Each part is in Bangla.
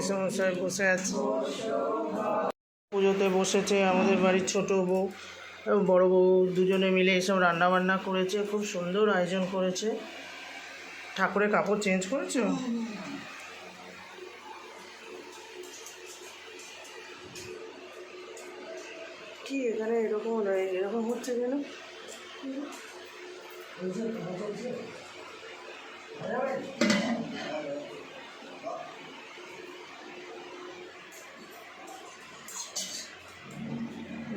মেসোমশাই বসে আছে, পুজোতে বসেছে। আমাদের বাড়ির ছোট বউ এবং বড় বউ দুজনে মিলে এসব রান্না বান্না করেছে, খুব সুন্দর আয়োজন করেছে। ঠাকুরের কাপড় চেঞ্জ করেছো? কি এখানে এরকম এরকম হচ্ছে কেন?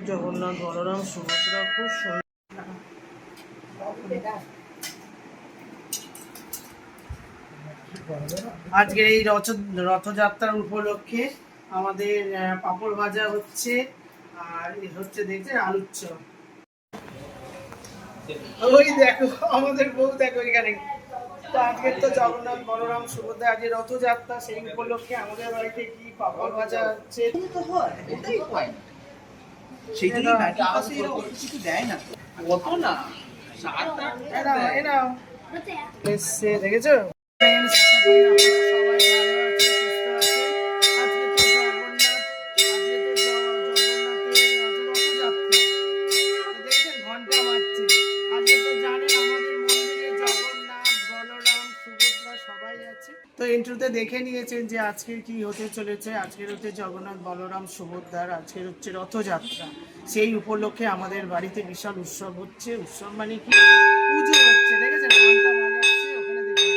জগন্নাথ বলরাম সুভদ্রা খুব সুন্দর। আজকের এই রথযাত্রার উপলক্ষে আমাদের পাঁপড় ভাজা হচ্ছে, আর হচ্ছে দেখছেন আলুর চপ। ওই দেখো আমাদের বউ, দেখো এখানে। তো আজকের তো জগন্নাথ বলরাম সুভদ্রা আজকে রথযাত্রা, সেই উপলক্ষে আমাদের বাড়িতে কি পাঁপড় ভাজা হচ্ছে। সেই জন্য কিছু দেয় না, কত না এসছে, দেখেছো? তো ইন্ট্রোতে দেখে নিয়েছেন যে আজকের কি হতে চলেছে। আজকের হচ্ছে জগন্নাথ বলরাম সুভদ্রার আজকের হচ্ছে রথযাত্রা। সেই উপলক্ষে আমাদের বাড়িতে বিশাল উৎসব হচ্ছে। উৎসব মানে কি, পুজো হচ্ছে। দেখেছেন ঘন্টা বাজাচ্ছে, ওখানে দেখুন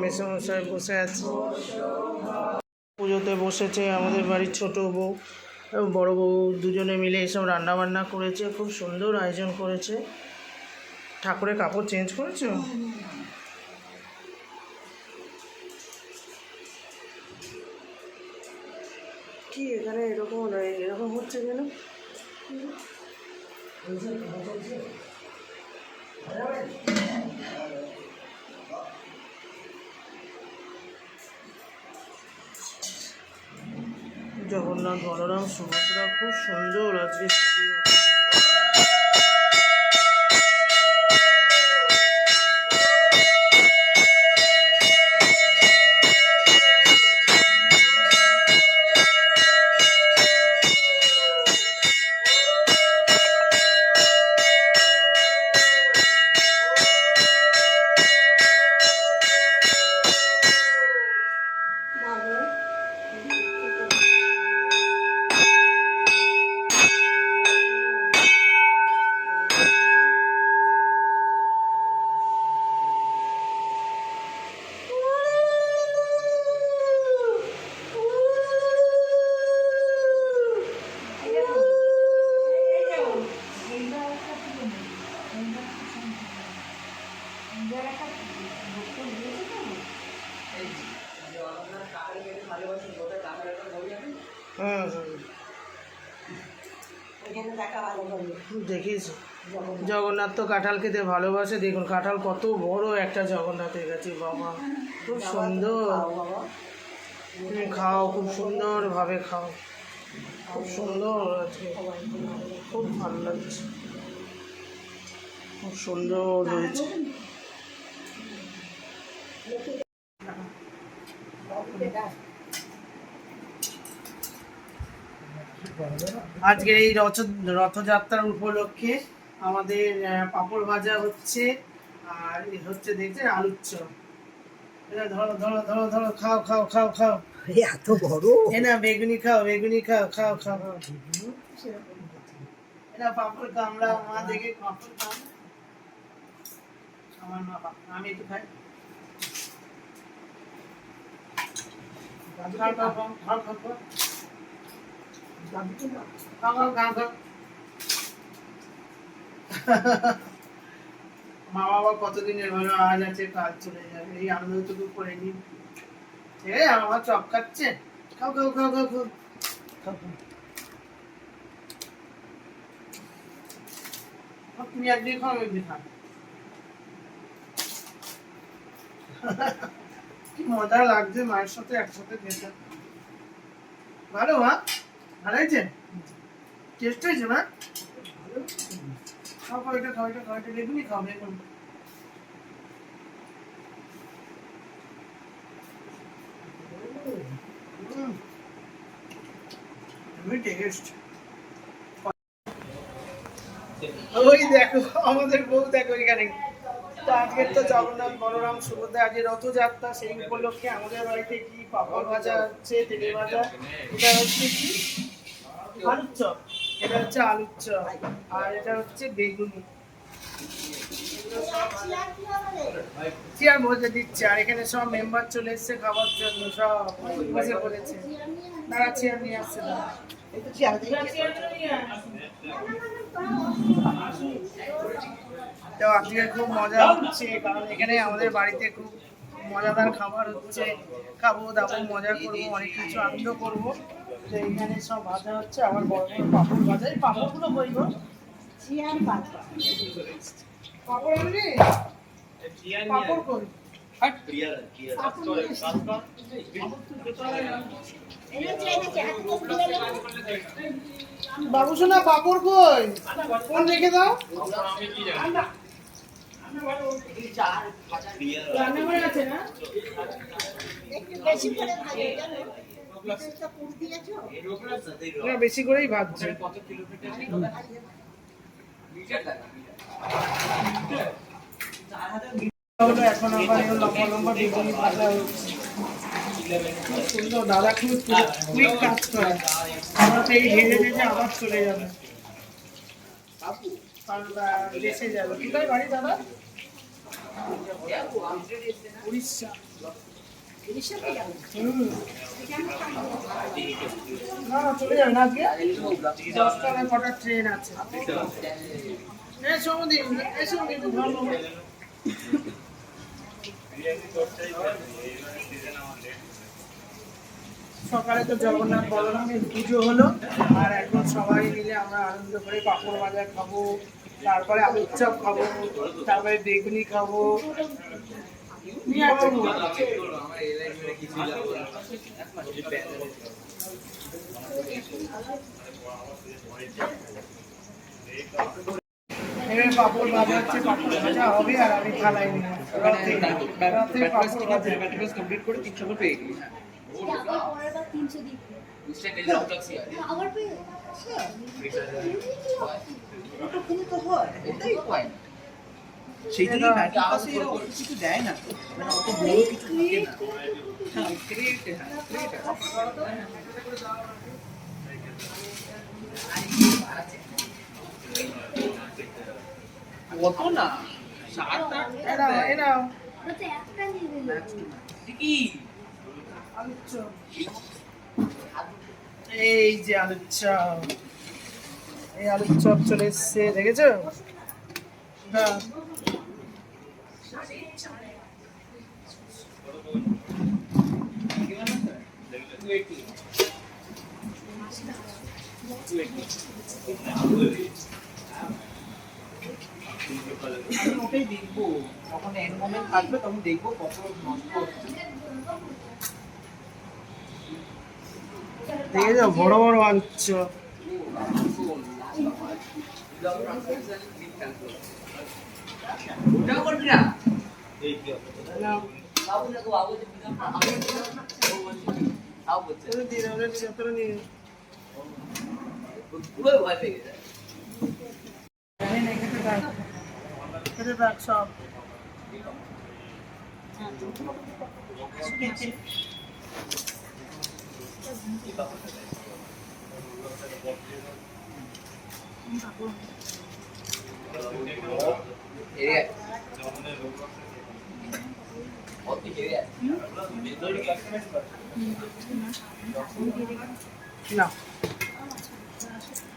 মেসোমশাই বসে আছে, পুজোতে বসেছে। আমাদের বাড়ির ছোট বউ এবং বড় বউ দুজনে মিলে এসব রান্না বান্না করেছে, খুব সুন্দর আয়োজন করেছে। ঠাকুরের কাপড় চেঞ্জ করেছো? কি এখানে এরকম হচ্ছে কেন? জগন্নাথ বলরাম সুভদ্রা খুব সুন্দর আজকে সাজিয়ে আছে। দেখিস জগন্নাথ তো কাঁঠাল খেতে ভালোবাসে। দেখুন কাঁঠাল কত বড় একটা জগন্নাথের কাছে, বাবা খুব সুন্দর। তুমি খাও, খুব সুন্দরভাবে খাও, খুব সুন্দর আছে, খুব ভালো লাগছে, খুব সুন্দর হয়েছে। আজকে এই রথযাত্রার উপলক্ষে আমাদের পাঁপড় ভাজা হচ্ছে, আর হচ্ছে দেখছে আলুর চপ। এটা ধরো ধরো ধরো ধরো, খাও খাও খাও খাও। এত বড় না বেগুনি খাও, বেগুনি খাও, খাও খাও খাও। এটা পাঁপড় কামড়া, মা দেখে পাঁপড় কামড়া। আমার মা, আমি একটু খাই। খাও খাও খাও খাও খাও খাও। মা বাবা কতদিনের ভালো, আজ আছে কাল চলে যাবে, এই আনন্দটুকু করে নিন। আমার চপ খাচ্ছে, খাও খাও খাও খাও খাও খাও। তুমি একদিন খাও, একদিন খাও। কি মজা লাগছে মায়ের সাথে একসাথে খেতে। ভালো মা, ভালো হয়েছে, টেস্ট হয়েছে মা। খাও খাও, এটা খাও, এটা খাও, এটা বেগুনি খাও, বেগুন। টেস্ট। ওই দেখো আমাদের বউ, দেখো এখানে। তো আজকের তো জগন্নাথ বলরাম সুভদ্রা, আজকে রথযাত্রা, সেই উপলক্ষে আমাদের বাড়িতে কি পাঁপড় ভাজা হচ্ছে, তেলে ভাজা। এটা হচ্ছে কি আলুর চপ, এটা হচ্ছে আলুর চপ, আর এটা হচ্ছে বেগুনি। চেয়ার বসে দিচ্ছে, আর এখানে সব মেম্বার চলে এসছে খাবার জন্য, সব বসে পড়েছে। তারা চেয়ার নিয়ে আসছে না। তো আজকে খুব মজা হচ্ছে, কারণ এখানে আমাদের বাড়িতে খুব মজাদার খাবার হচ্ছে, খাবো দাবো, মজা করবো, অনেক কিছু আনন্দ করবো। তো এখানে সব ভাজা হচ্ছে, আবার বড় বড় পাঁপড় ভাজা। এই পাঁপড়গুলো বইব পাঁপড় আনবি, পাঁপড় কই? বাবু সোনা পাঁপড় কই? কোন রেখে দাও, রান্নাঘরে আছে না? বেশি করেই ভাজছে। এখন আবার লম্বা লম্বা বেগুনি ভাজা হচ্ছে, খুব সুন্দর। দাদা খুব কুইক কাজ করে, আমরা তো এই ভেজে ভেজে আবার চলে যাবে, দেশে যাবে। কোথায় বাড়ি দাদা? উড়িষ্যা। না চলে যাবে না, আজকে 10টা না কটার ট্রেন আছে। সকালে তো জগন্নাথ বলরামের পুজো হলো, আর এখন সবাই মিলে আমরা আনন্দ করে পাঁপড় ভাজা খাবো, তারপরে আলুর চপ খাবো, তারপরে বেগুনি খাবো। এখানে পাঁপড় ভাজা হচ্ছে, পাঁপড় ভাজা হবে, আর আমি থালায় নিয়ে রথে পাঁপড় ভাজা কমপ্লিট করে 300 করে পেয়ে গেলি। সেই জন্য ব্যাটার পাশে এরা অত কিছু দেয় না, মানে অত বড় কিছু থাকে না। হ্যাঁ ক্রিয়েট, হ্যাঁ ক্রিয়েট কত না 7-8 এনাও কি আলুর চপ। এই যে আলুর চপ, এই আলুর চপ চলে এসছে, দেখেছো? হ্যাঁ আমি ওটাই দেখবো, যখন এন্ড মোমেন্ট থাকবে তখন দেখবো কত নষ্ট হচ্ছে। দেখে যাও বড় বড় আলুচ্ছ। ওটা করবি না। খেতে থাক সব। না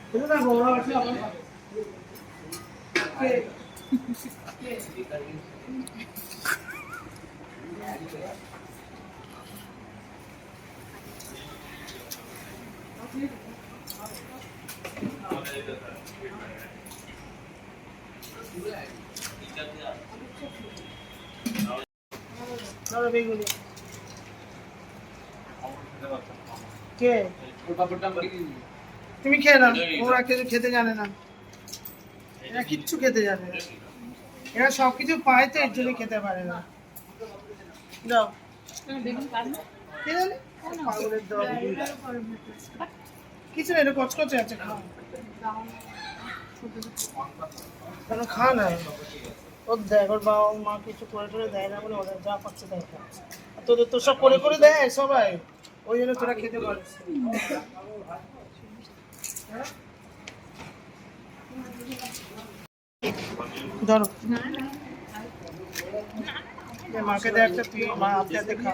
খেতে থাকো, ওরা আছে আবার। ধরো বেগুনি। কে? তুমি খেয়ে নাও, ওরা কিছু খেতে জানে না, এরা কিচ্ছু খেতে জানে না, এরা সবকিছু পায় তো এর জন্য খেতে পারে না। দাও কে জানে পাগলের দল। কিছু না, এটা কচকচে আছে, খাও কেন, খা না। ওর দেখ, ওর বাবা মা কিছু করে টরে দেয় না বলে ওদের যা পাচ্ছে তাই খাচ্ছে। আর তোদের তো সব করে করে দেয় সবাই, ওই জন্য তোরা খেতে পারিস। ধরো মাকে দেয় একটা, তুই মা আপনি হাতে খা।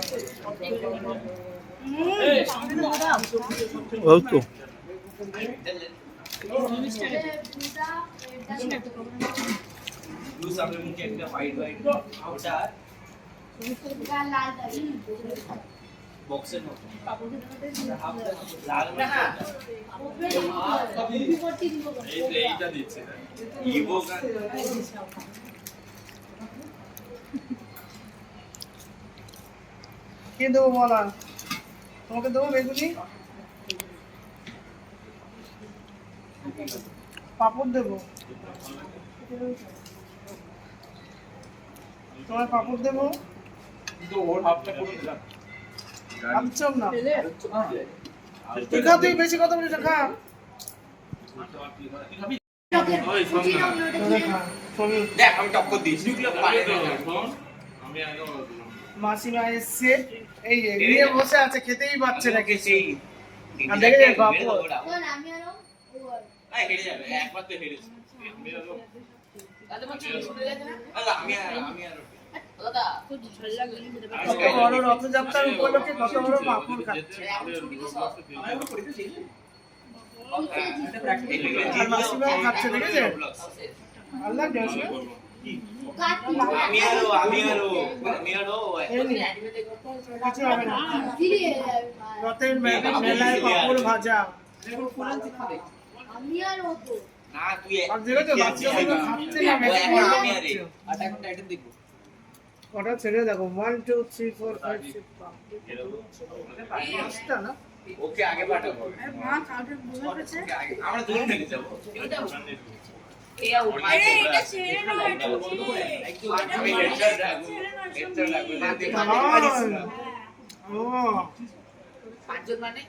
ওই তো কে দেবো বলা, তোমাকে দেবো বেগুনি, পাপড় দেবো, তোমার পাপড় দেবো, আচ্ছাম না তুই খা, তুই বেশি কথা বলিস না, খা। দেখ আমি টক্কর দিয়েছি। মাসিমা এসছে, এই যে নিয়ে বসে আছে, খেতেই পাচ্ছে না কিছু। আর দেখে যাবে বাপু, কত বড় রথযাত্রার উপলক্ষে কত বড় পাপড় খাচ্ছে। আর মাসিমা খাচ্ছে, দেখেছে? আল্লাহ দেখে কিছু হবে না। রথের মেলায় পাপড় ভাজা, আর দেখেছো বাচ্চাগুলো খাচ্ছে না, কটা ছেড়ে দেখো, 1 2 3 4 5 6 পাঁচটা না। ওকে আগে পাঠাবো, আমরা দূর থেকে যাবো। ও পাঁচজন মানে